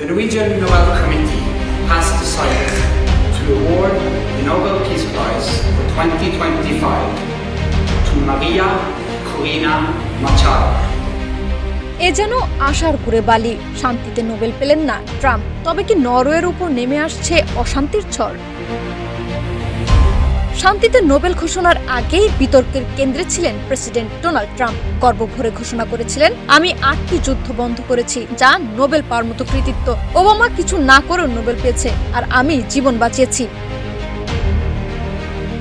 The Norwegian Nobel Committee has decided to award the Nobel Peace Prize for 2025 to Maria Corina Machado. এ যেন আশার ঘুরে বালি। শান্তিতে Nobel পেলেন না ট্রাম্প, তবে কি নরওয়ের উপর নেমে আসছে অশান্তির ঝড়? শান্তিতে নোবেল ঘোষণার আগেই বিতর্কের কেন্দ্রে ছিলেন প্রেসিডেন্ট ডোনাল্ড ট্রাম্প। গর্বভরে ঘোষণা করেছিলেন, আমি 8টি যুদ্ধ বন্ধ করেছি, যা নোবেল পাওয়ার মতো কৃতিত্ব। ওবামা কিছু না করেও নোবেল পেয়েছে, আর আমি জীবন বাঁচিয়েছি।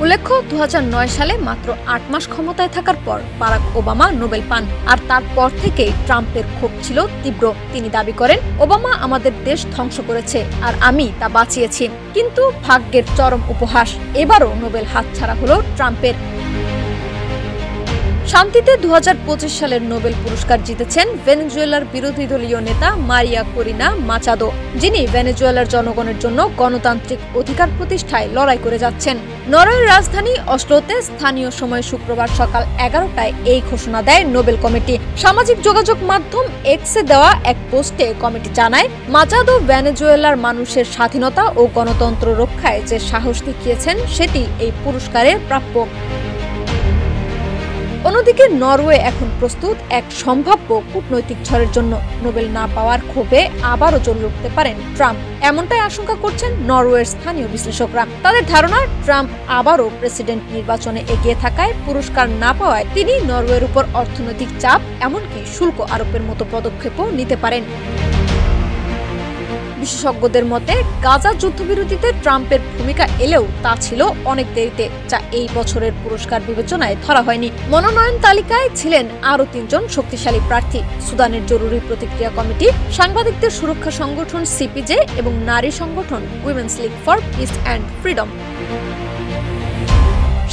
উল্লেখ্য, 2009 সালে মাত্র 8 মাস ক্ষমতায় থাকার পর বারাক ওবামা নোবেল পান, আর তারপর থেকেই ট্রাম্পের ক্ষোভ ছিল তীব্র। তিনি দাবি করেন, ওবামা আমাদের দেশ ধ্বংস করেছে আর আমি তা বাঁচিয়েছি। কিন্তু ভাগ্যের চরম উপহাস, এবারও নোবেল হাতছাড়া হলো ট্রাম্পের। শান্তিতে 2025 সালের নোবেল পুরস্কার জিতেছেন ভেনেজুয়েলার বিরোধী দলীয় নেতা মারিয়া করিনা মাচাদো, যিনি ভেনেজুয়েলার জনগণের জন্য গণতান্ত্রিক অধিকার প্রতিষ্ঠায় লড়াই করে যাচ্ছেন। নরওয়ের রাজধানী অসলোতে স্থানীয় সময় শুক্রবার সকাল 11টায় এই ঘোষণা দেয় নোবেল কমিটি। সামাজিক যোগাযোগ মাধ্যম এক্সে দেওয়া এক পোস্টে কমিটি জানায়, মাচাদো ভেনেজুয়েলার মানুষের স্বাধীনতা ও গণতন্ত্র রক্ষায় যে সাহস দেখিয়েছেন সেটি এই পুরস্কারের প্রাপ্য। অন্যদিকে নরওয়ে এখন প্রস্তুত এক সম্ভাব্য কূটনৈতিক ঝড়ের জন্য। নোবেল না পাওয়ার ক্ষোভে আবারও জ্বলে উঠতে পারেন ট্রাম্প, এমনটাই আশঙ্কা করছেন নরওয়ের স্থানীয় বিশ্লেষকরা। তাদের ধারণা, ট্রাম্প আবারও প্রেসিডেন্ট নির্বাচনে এগিয়ে থাকায় পুরস্কার না পাওয়ায় তিনি নরওয়ের উপর অর্থনৈতিক চাপ, এমনকি শুল্ক আরোপের মতো পদক্ষেপও নিতে পারেন। বিশেষজ্ঞদের মতে, গাজা যুদ্ধবিরতিতে ট্রাম্পের ভূমিকা এলেও তা ছিল অনেক দেরিতে, যা এই বছরের পুরস্কার বিবেচনায় ধরা হয়নি। মনোনয়ন তালিকায় ছিলেন আরও 3 জন শক্তিশালী প্রার্থী: সুদানের জরুরি প্রতিক্রিয়া কমিটি, সাংবাদিকদের সুরক্ষা সংগঠন সিপিজে এবং নারী সংগঠন women's league for piece and freedom.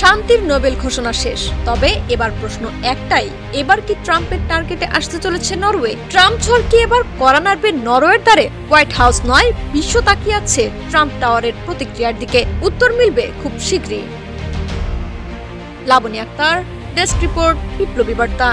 শান্তির নোবেল ঘোষণা শেষ, তবে এবার প্রশ্ন একটাই, এবার কি ট্রাম্পের টার্গেটে আসতে চলেছে নরওয়ে? ট্রাম্প ঝড় কি এবার কড়া নাড়বে নরওয়ের দ্বারে? হোয়াইট হাউস নয়, বিশ্ব তাকিয়ে আছে ট্রাম্প টাওয়ারের প্রতিক্রিয়ার দিকে। উত্তর মিলবে খুব শীঘ্রই। লাবনী আক্তার, ডেস্ক রিপোর্ট, বিপ্লবী বার্তা।